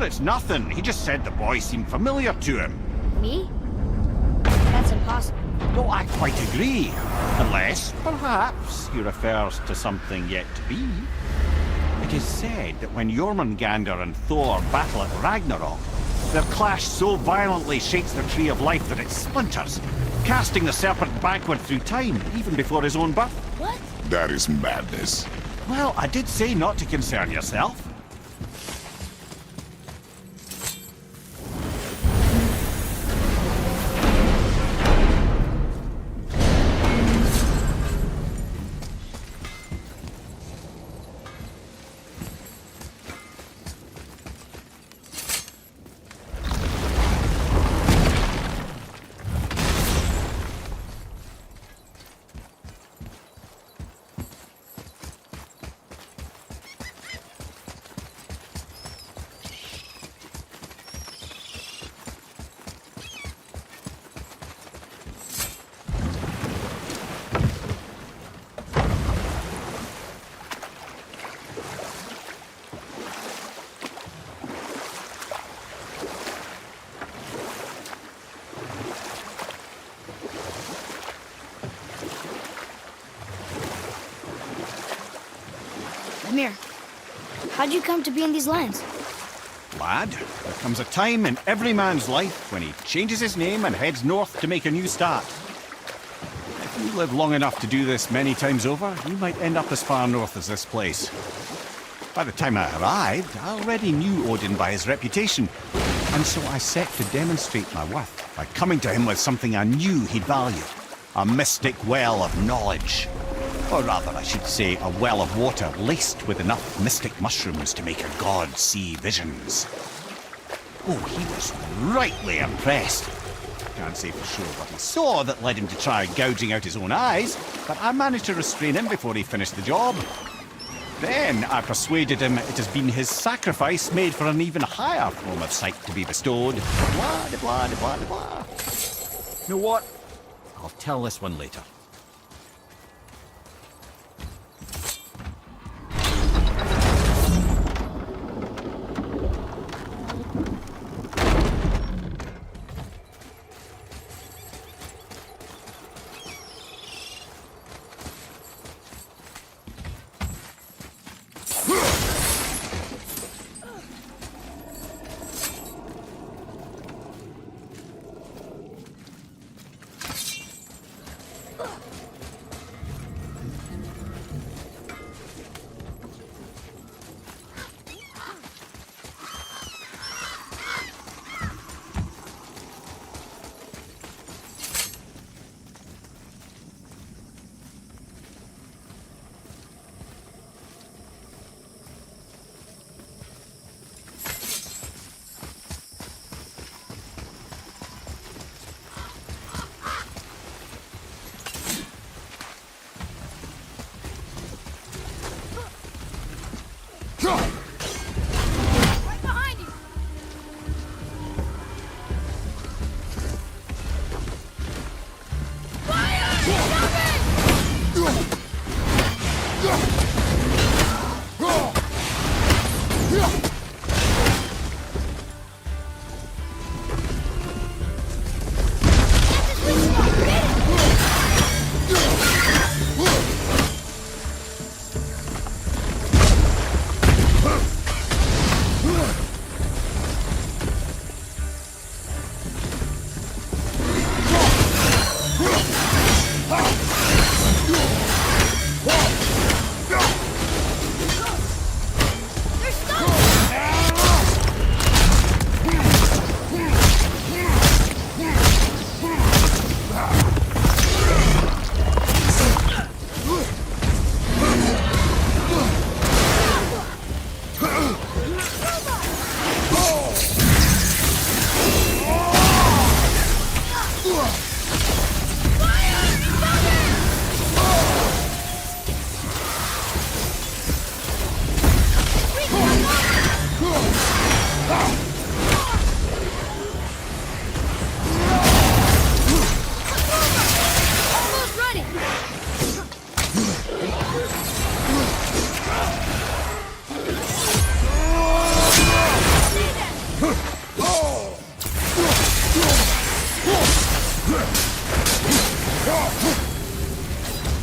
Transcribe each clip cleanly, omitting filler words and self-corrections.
Sure, it's nothing. He just said the boy seemed familiar to him. Me? That's impossible. No, I quite agree. Unless, perhaps, he refers to something yet to be. It is said that when Jormungandr and Thor battle at Ragnarok, their clash so violently shakes the tree of life that it splinters, casting the serpent backward through time, even before his own birth. What? That is madness. Well, I did say not to concern yourself. Amir, how'd you come to be in these lands? Lad, there comes a time in every man's life when he changes his name and heads north to make a new start. If you live long enough to do this many times over, you might end up as far north as this place. By the time I arrived, I already knew Odin by his reputation, and so I set to demonstrate my worth by coming to him with something I knew he'd value. A mystic well of knowledge. Or rather, I should say, a well of water laced with enough mystic mushrooms to make a god see visions. Oh, he was rightly impressed. Can't say for sure what he saw that led him to try gouging out his own eyes, but I managed to restrain him before he finished the job. Then I persuaded him it has been his sacrifice made for an even higher form of sight to be bestowed. Blah, de blah, de blah, de blah. You know what? I'll tell this one later. Right behind you!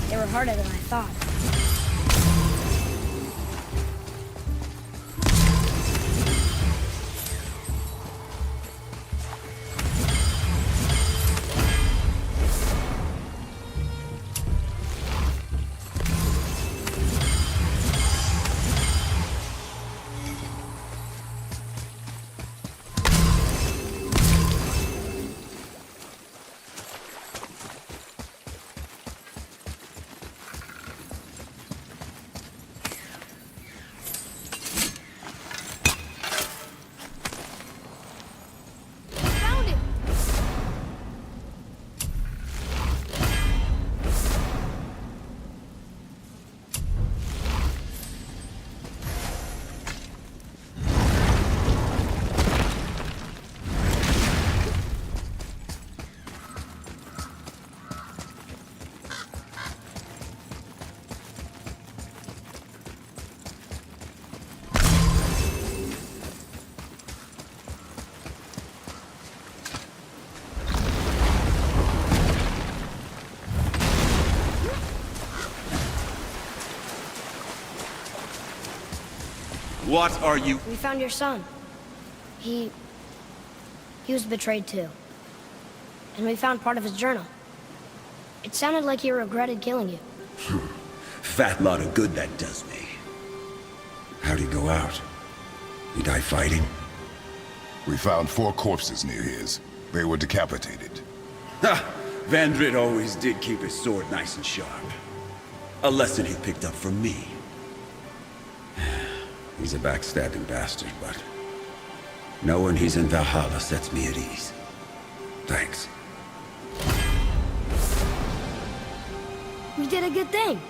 They were harder than I thought. Found it! What are you? We found your son. He was betrayed too. And we found part of his journal. It sounded like he regretted killing you. Fat lot of good that does me. How'd he go out? He die fighting? We found 4 corpses near his. They were decapitated. Ha! Vandrid always did keep his sword nice and sharp. A lesson he picked up from me. He's a backstabbing bastard, but knowing he's in Valhalla sets me at ease. Thanks. We did a good thing.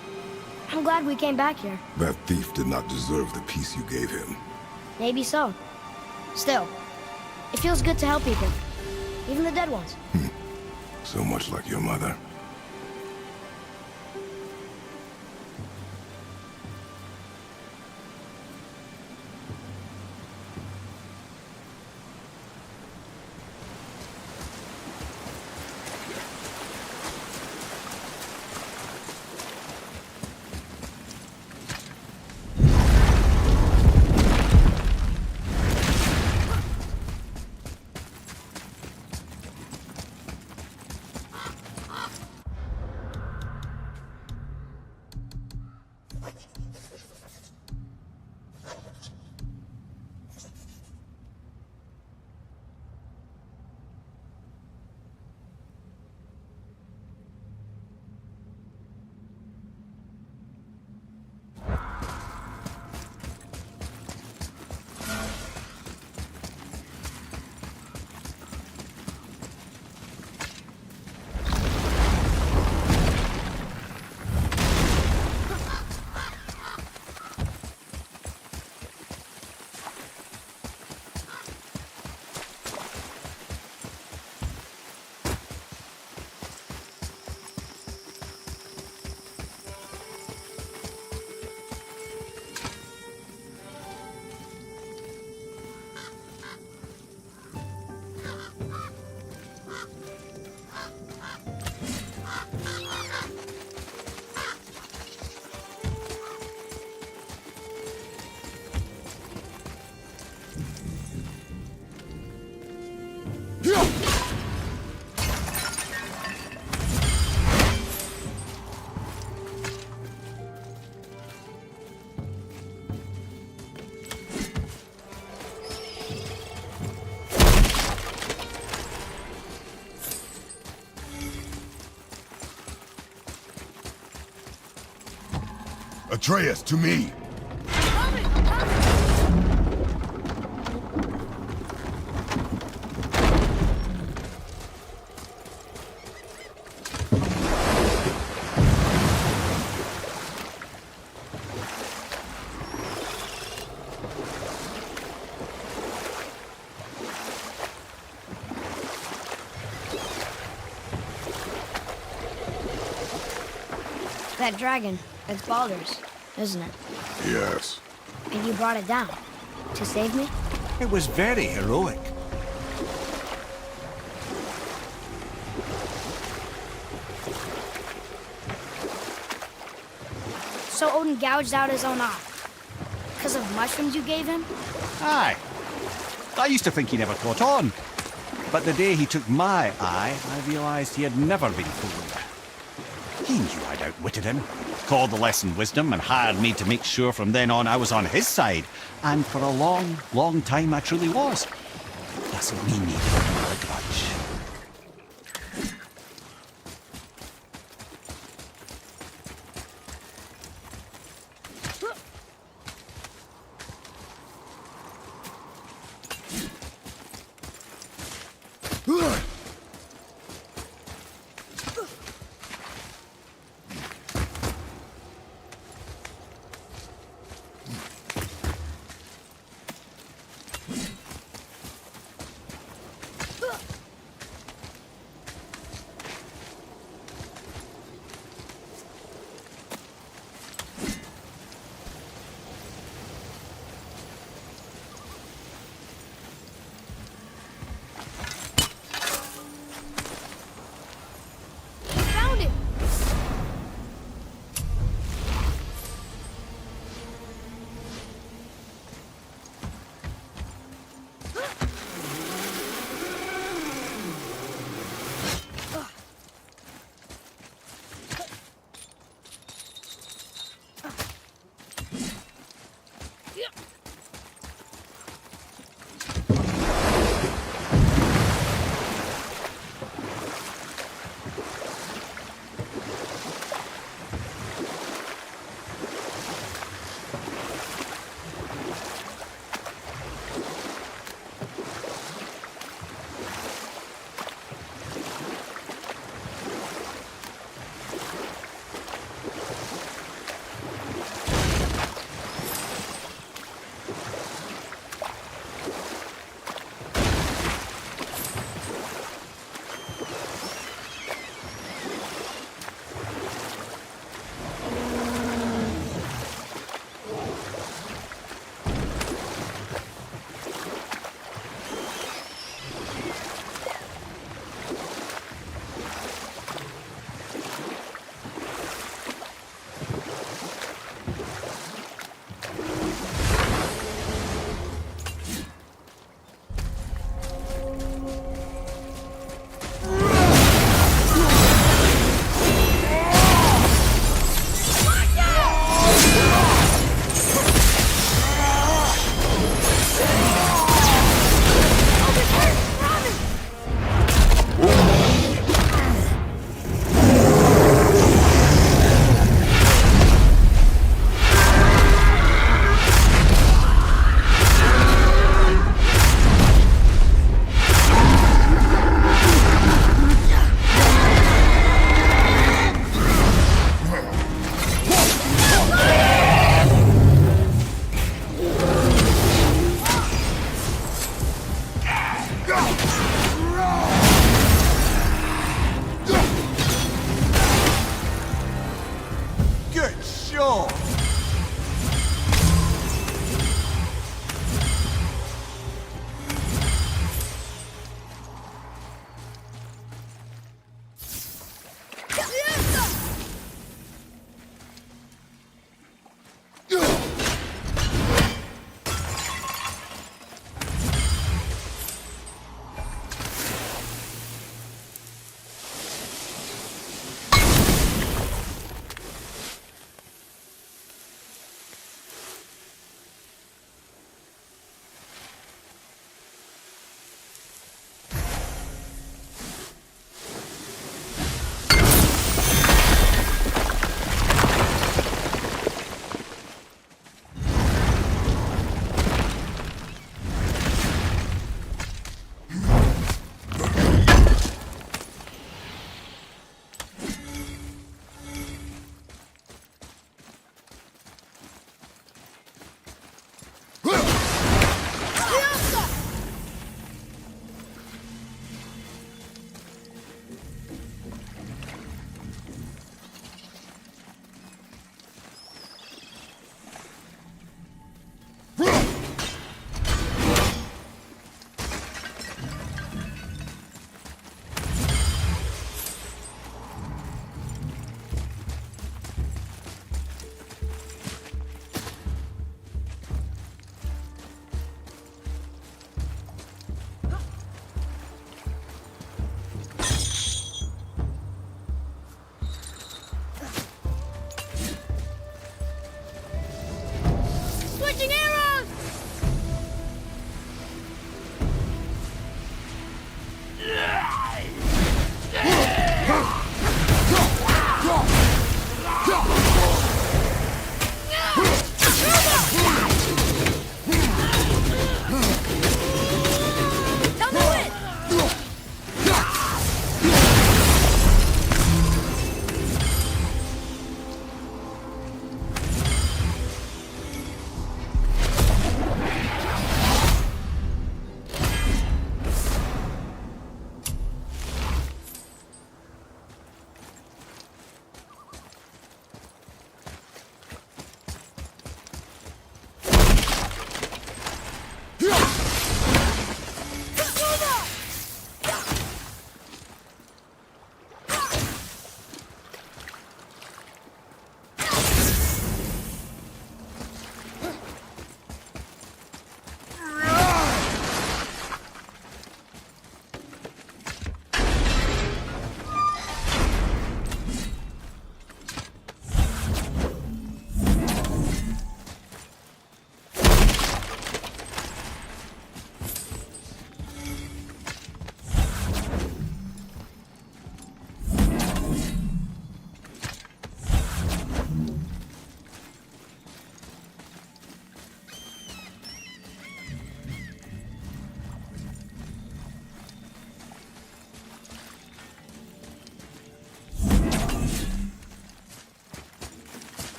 I'm glad we came back here. That thief did not deserve the peace you gave him. Maybe so. Still, it feels good to help people. Even the dead ones. So much like your mother. Atreus, to me! That dragon, it's Baldur's, isn't it? Yes. And you brought it down to save me? It was very heroic. So Odin gouged out his own eye. Because of mushrooms you gave him? Aye. I used to think he never caught on. But the day he took my eye, I realised he had never been fooled. He knew I'd outwitted him, called the lesson wisdom, and hired me to make sure from then on I was on his side. And for a long, long time I truly was. Doesn't mean he didn't hold a grudge.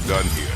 not done here.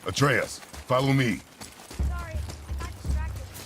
Atreus, follow me. Sorry, I got distracted.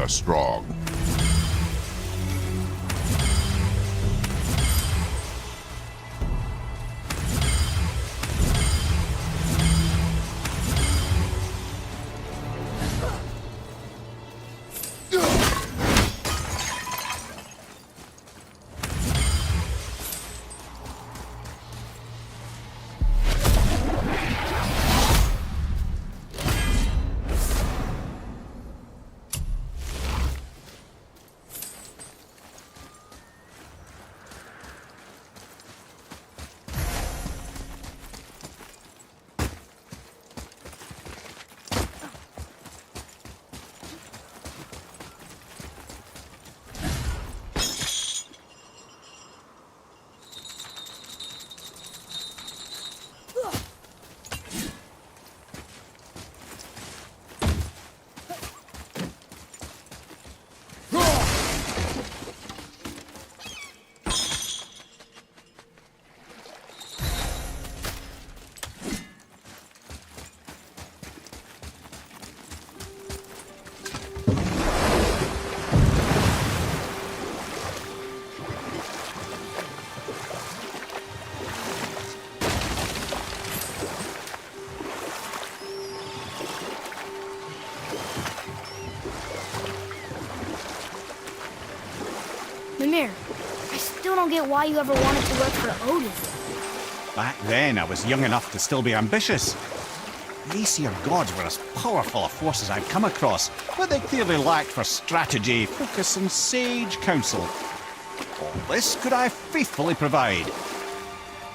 are strong. Mimir, I still don't get why you ever wanted to work for Odin. Back then, I was young enough to still be ambitious. The Aesir gods were as powerful a force as I'd come across, but they clearly lacked for strategy, focus, and sage counsel. All this could I faithfully provide.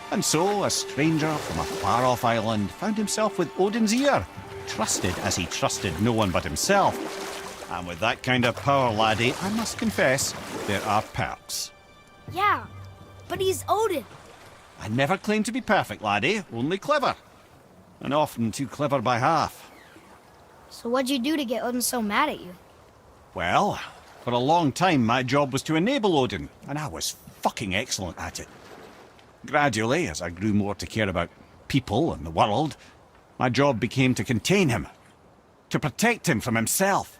And so, a stranger from a far-off island found himself with Odin's ear, trusted as he trusted no one but himself. And with that kind of power, laddie, I must confess, there are perks. Yeah, but he's Odin. I never claimed to be perfect, laddie, only clever. And often too clever by half. So what'd you do to get Odin so mad at you? Well, for a long time my job was to enable Odin, and I was fucking excellent at it. Gradually, as I grew more to care about people and the world, my job became to contain him, to protect him from himself.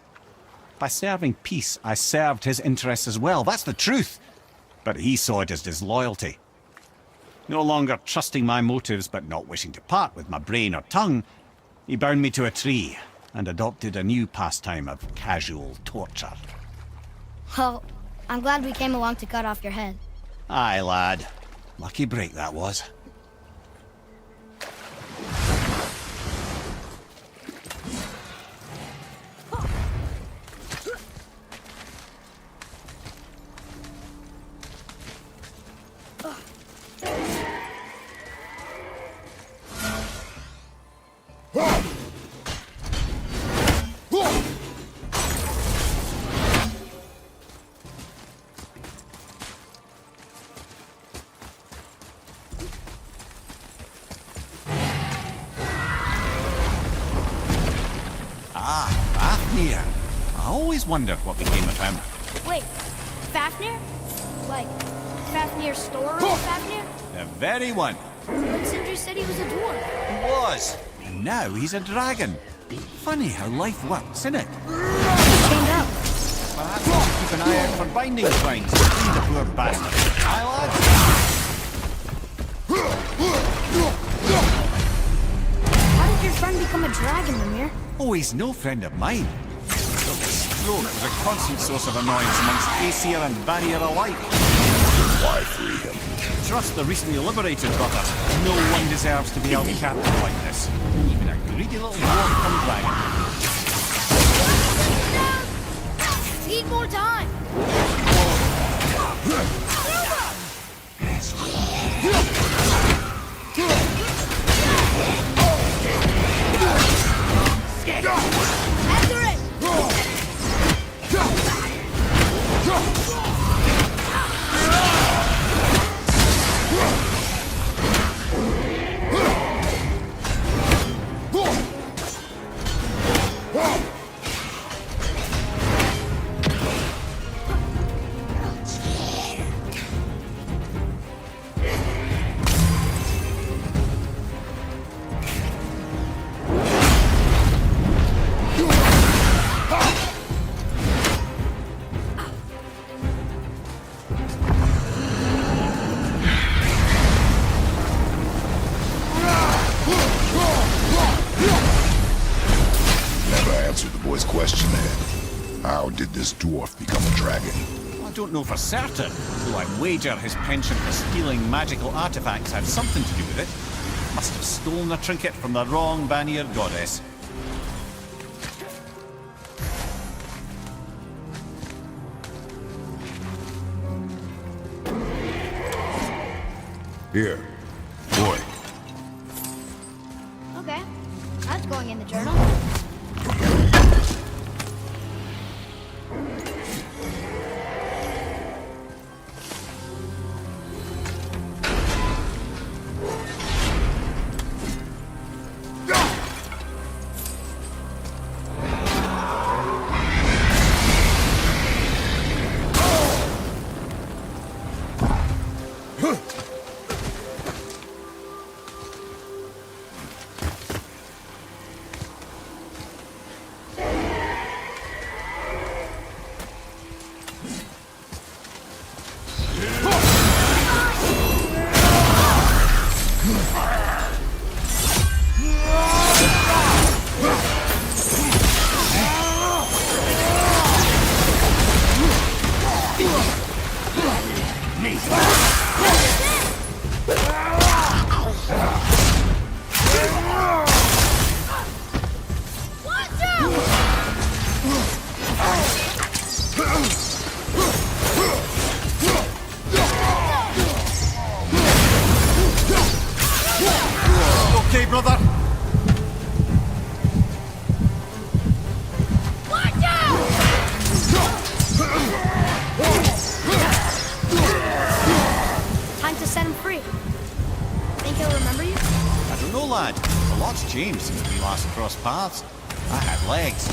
By serving peace, I served his interests as well, that's the truth. But he saw it as disloyalty. No longer trusting my motives, but not wishing to part with my brain or tongue, he bound me to a tree and adopted a new pastime of casual torture. Well, I'm glad we came along to cut off your head. Aye, lad. Lucky break that was. Fafnir. I always wondered what became of him. Wait, Fafnir? Like, Fafnir's storeroom Fafnir? The very one. But Sindri said he was a dwarf. He was. Now he's a dragon. Funny how life works, isn't it? Chained up. Perhaps we should keep an eye out for binding twines to free the poor bastard. Aye, lads? How did your friend become a dragon, Mimir? Oh, he's no friend of mine. But his stroke was a constant source of annoyance amongst Aesir and Vanir alike. Why free him? Trust the recently liberated brother. No one deserves to be held captive like this. Even a greedy little dwarf from dragon. Need more time. After it. question then. How did this dwarf become a dragon? I don't know for certain, though I wager his penchant for stealing magical artifacts had something to do with it. Must have stolen a trinket from the wrong Vanir goddess. Here, boy. Okay, that's going in the journal. Okay, brother. Time to set him free. Think he'll remember you? I don't know, lad. A lot's changed since we last crossed paths. I had legs.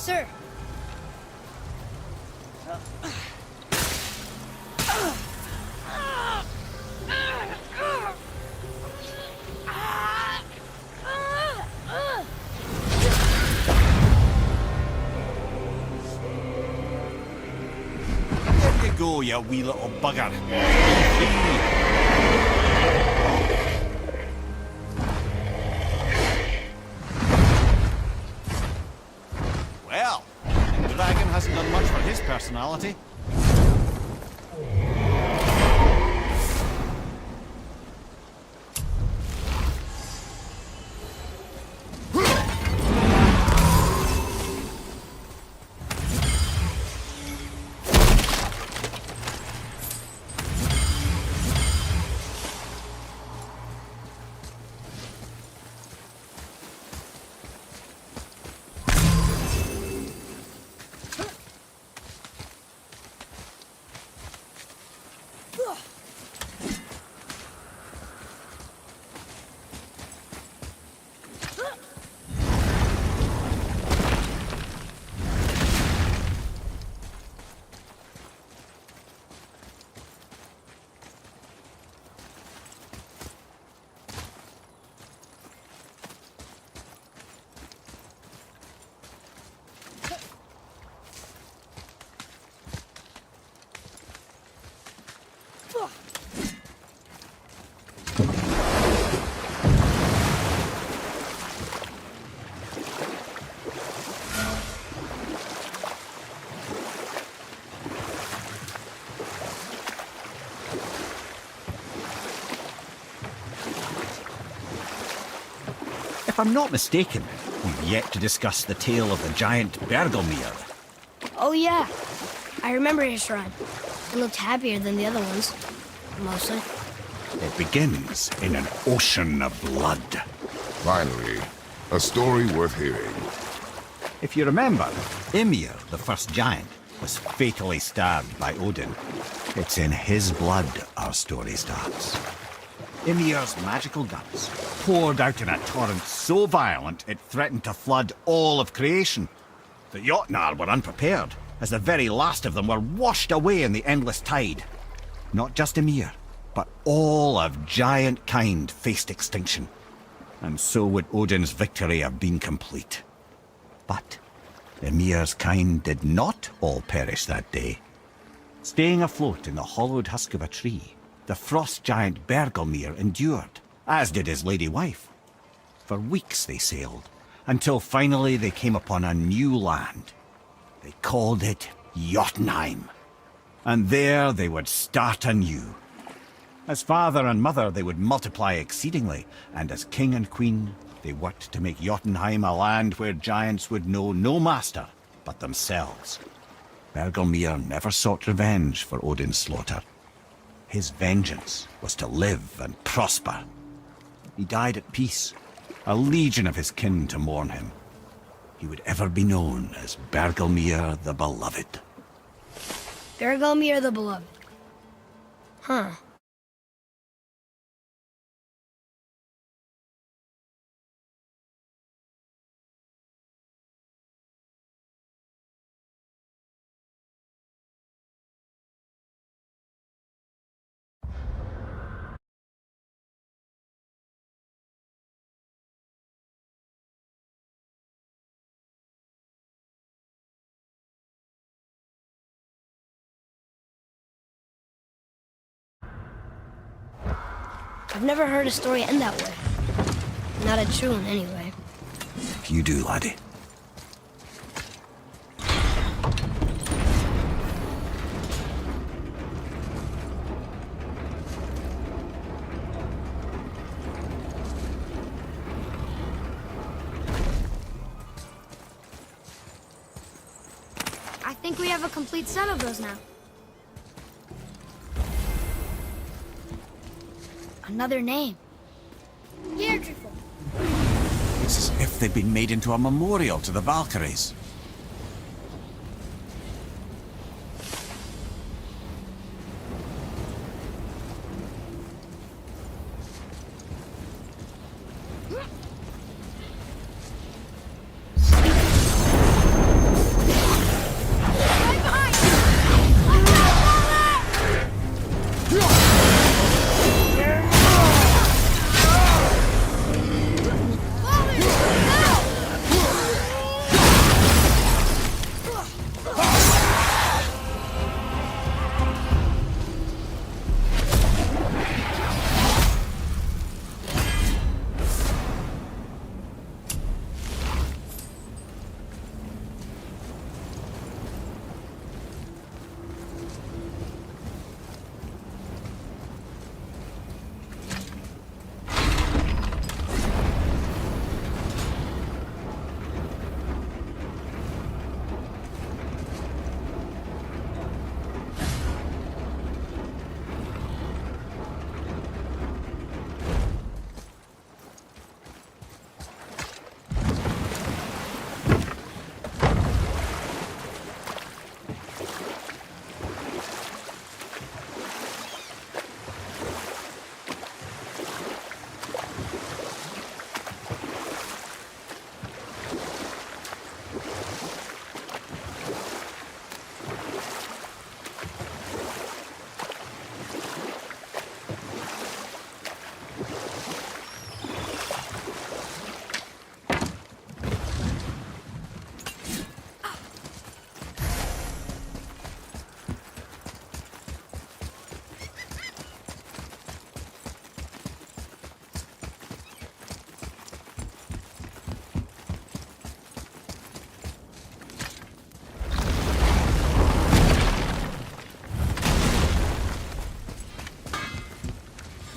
Sir. There you go, you wee little bugger. Well, the dragon hasn't done much for his personality. If I'm not mistaken, we've yet to discuss the tale of the giant Bergelmir. Oh yeah, I remember his shrine. It looked happier than the other ones. Mostly. It begins in an ocean of blood. Finally, a story worth hearing. If you remember, Ymir, the first giant, was fatally stabbed by Odin. It's in his blood our story starts. Ymir's magical guts poured out in a torrent so violent it threatened to flood all of creation. The Jotnar were unprepared, as the very last of them were washed away in the endless tide. Not just Ymir, but all of giant kind faced extinction. And so would Odin's victory have been complete. But Ymir's kind did not all perish that day. Staying afloat in the hollowed husk of a tree, the frost giant Bergelmir endured, as did his lady wife. For weeks they sailed, until finally they came upon a new land. They called it Jotunheim. And there they would start anew. As father and mother they would multiply exceedingly, and as king and queen they worked to make Jotunheim a land where giants would know no master but themselves. Bergelmir never sought revenge for Odin's slaughter. His vengeance was to live and prosper. He died at peace, a legion of his kin to mourn him. He would ever be known as Bergelmir the Beloved. Bergelmir the Beloved. Huh. I've never heard a story end that way. Not a true one, anyway. You do, laddie. I think we have a complete set of those now. Another name. Beautiful. It's as if they'd been made into a memorial to the Valkyries.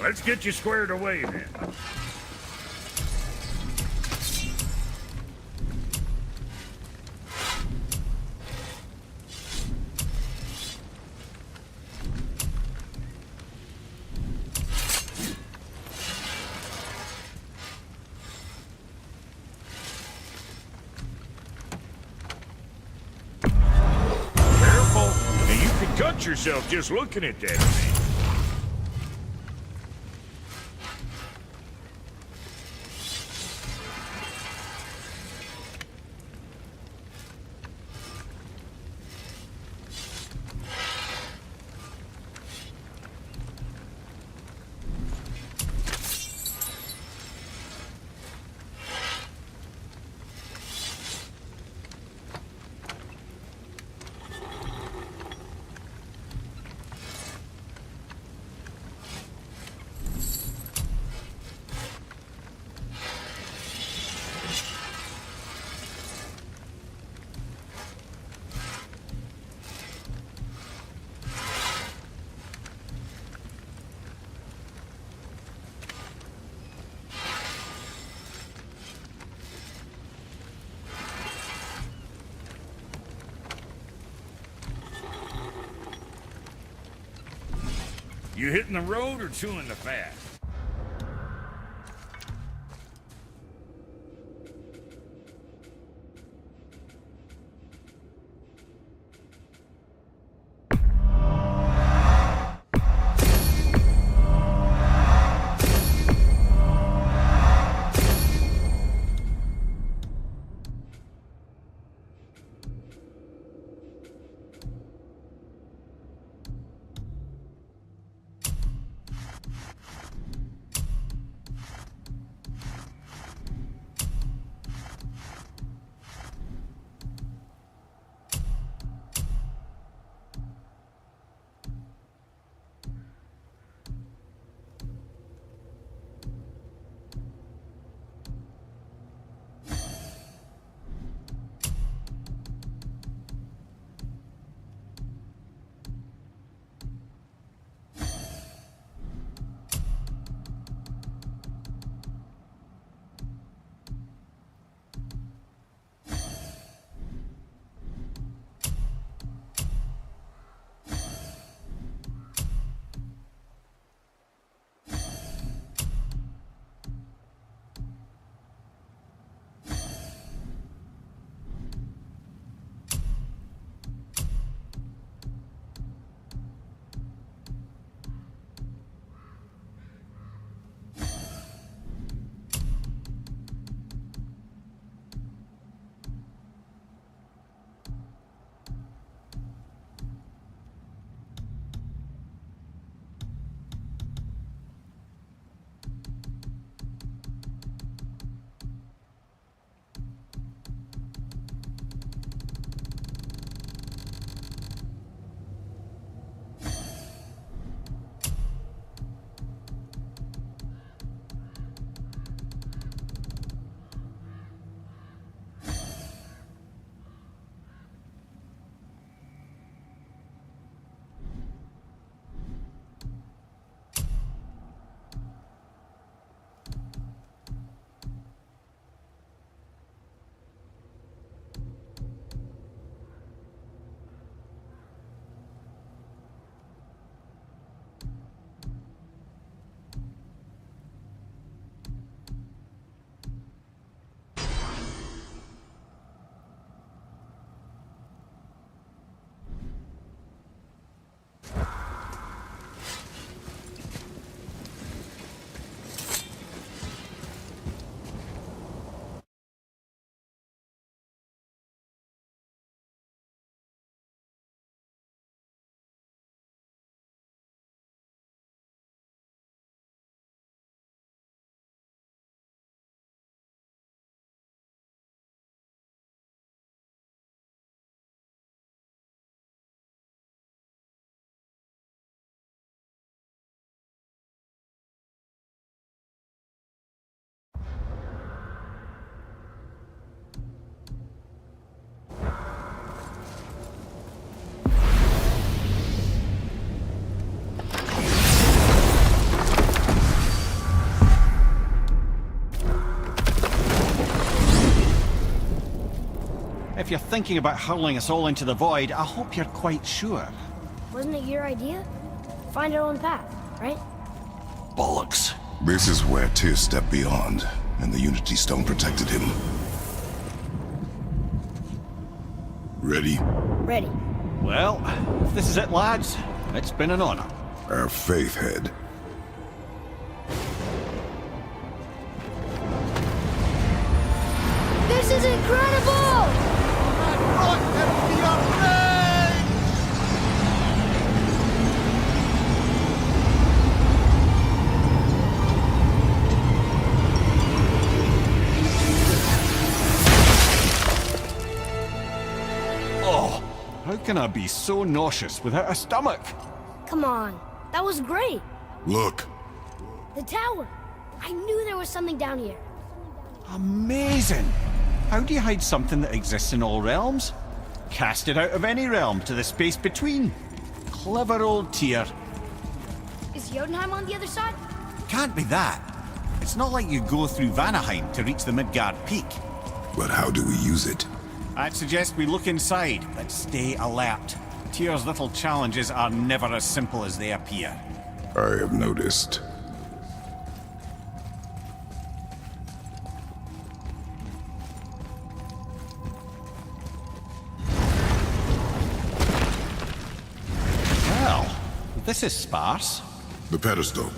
Let's get you squared away then. Careful. Now you can cut yourself just looking at that thing. You hitting the road or chewing the fat? If you're thinking about hurling us all into the void, I hope you're quite sure. Wasn't it your idea? Find our own path, right? Bollocks. This is where Tyr stepped beyond, and the Unity Stone protected him. Ready? Ready. Well, if this is it, lads, it's been an honor. Our faith head. This is incredible! Oh, how can I be so nauseous without a stomach? Come on, that was great. Look. The tower. I knew there was something down here. Amazing! How do you hide something that exists in all realms? Cast it out of any realm to the space between. Clever old Tyr. Is Jotunheim on the other side? Can't be that. It's not like you go through Vanaheim to reach the Midgard Peak. But how do we use it? I'd suggest we look inside, but stay alert. Tyr's little challenges are never as simple as they appear. I have noticed. Well, this is sparse. The pedestal.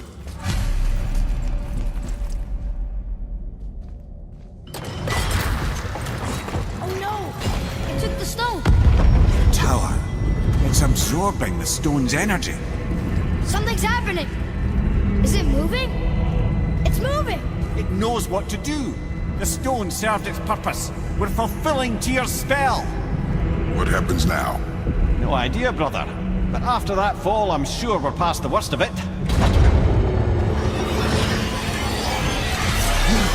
Oh no! It took the stone! Tower. It's absorbing the stone's energy. Something's happening! Is it moving? It's moving! It knows what to do. The stone served its purpose. We're fulfilling Tyr's spell. What happens now? No idea, brother. But after that fall, I'm sure we're past the worst of it.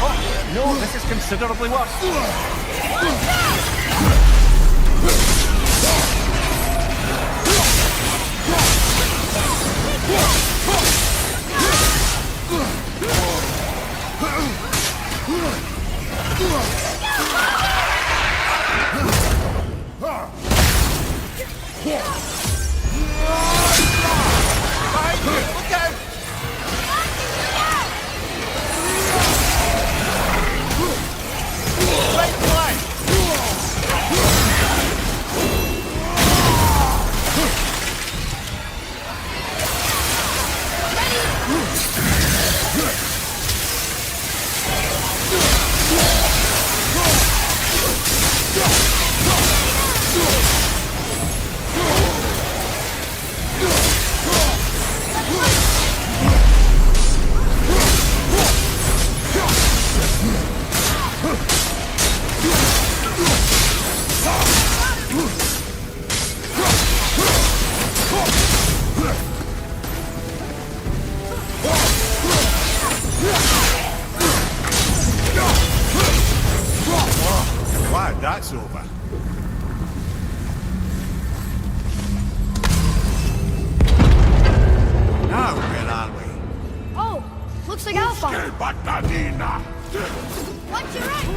Oh, no, this is considerably worse. Glad that's over. Now, where are we? Oh, looks like Alpha. Watch your right!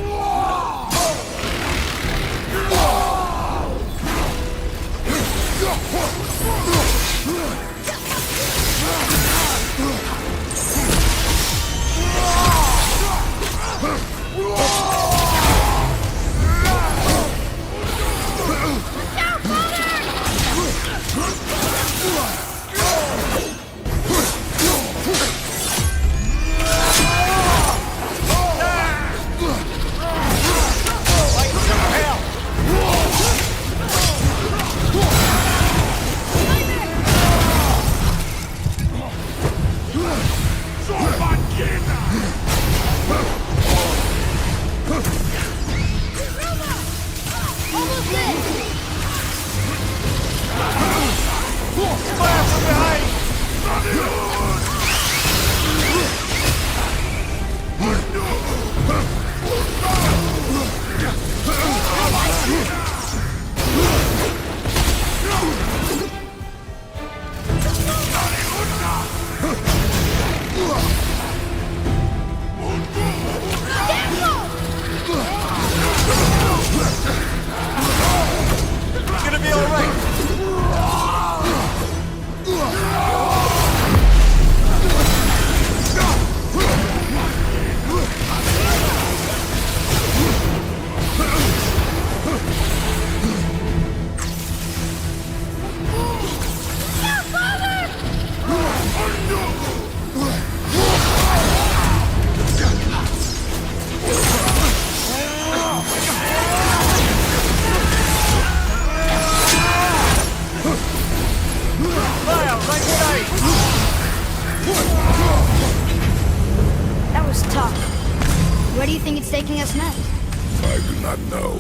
I do not know.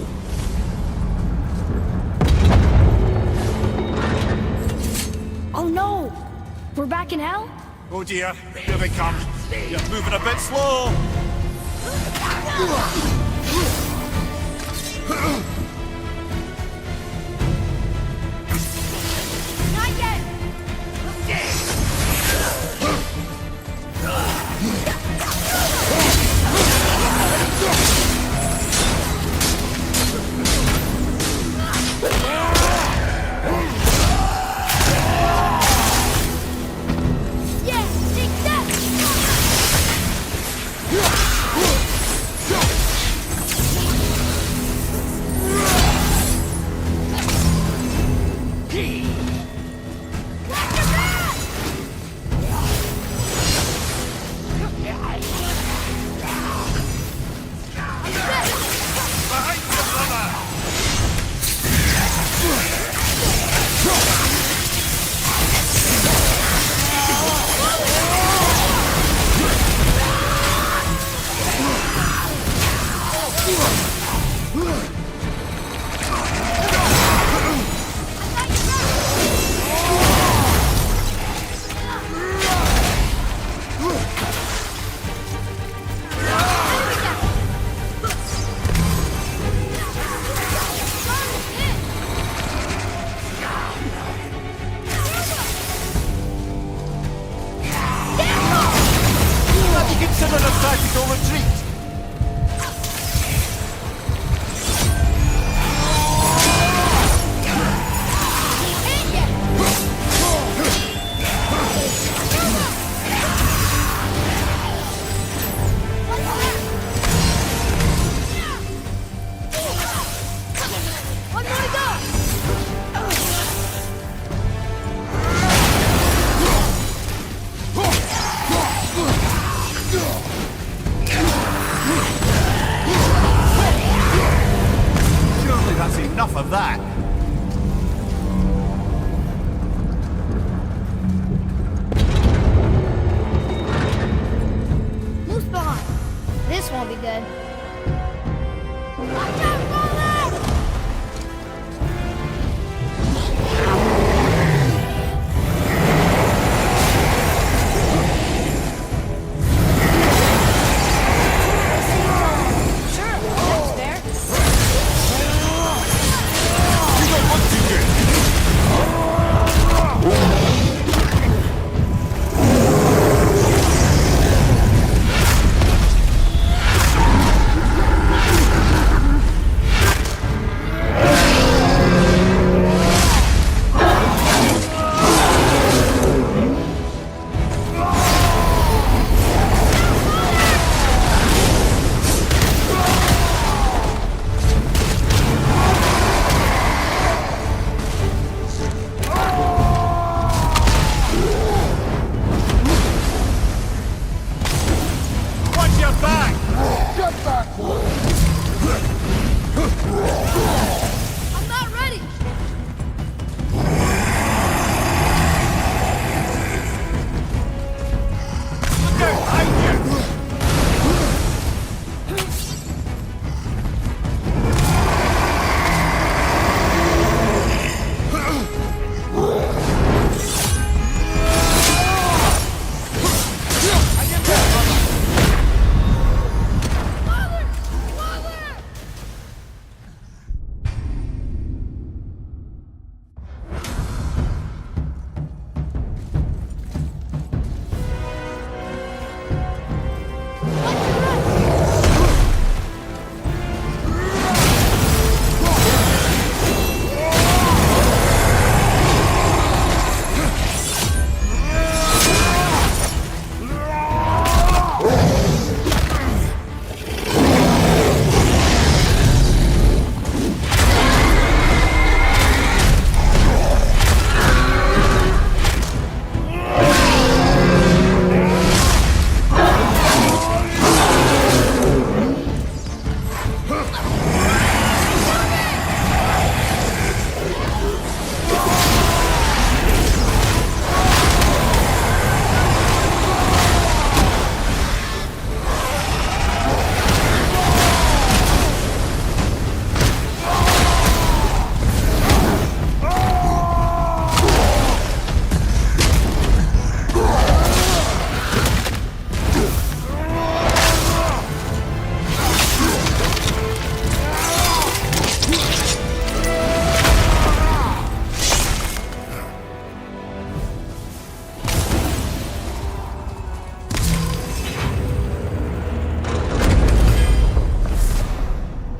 Oh no! We're back in hell? Oh dear, here they come. You're moving a bit slow. Not yet! Yeah, take that! Have you considered a tactical retreat? One more to go! Surely that's enough of that. Moose behind. This won't be good. Watch out, Roland! Sure, that's fair.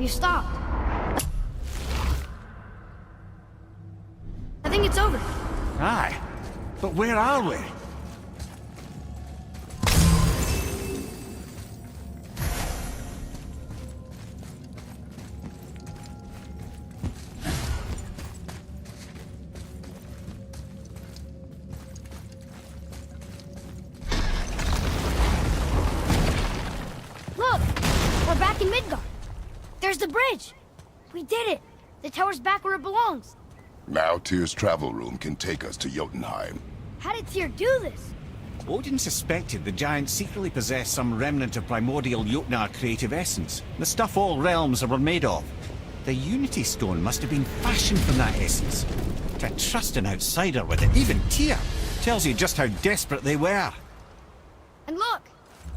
You stopped. I think it's over. Aye. But where are we? Look! We're back in Midgard. There's the bridge. We did it. The tower's back where it belongs. Now Tyr's travel room can take us to Jotunheim. How did Tyr do this? Odin suspected the giants secretly possessed some remnant of primordial Jotnar creative essence, the stuff all realms were made of. The Unity Stone must have been fashioned from that essence. To trust an outsider with it, even Tyr, tells you just how desperate they were. And look!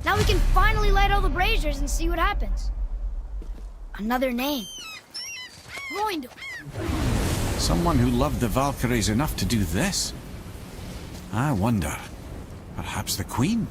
Now we can finally light all the braziers and see what happens. Another name. Roindel. Someone who loved the Valkyries enough to do this? I wonder. Perhaps the Queen?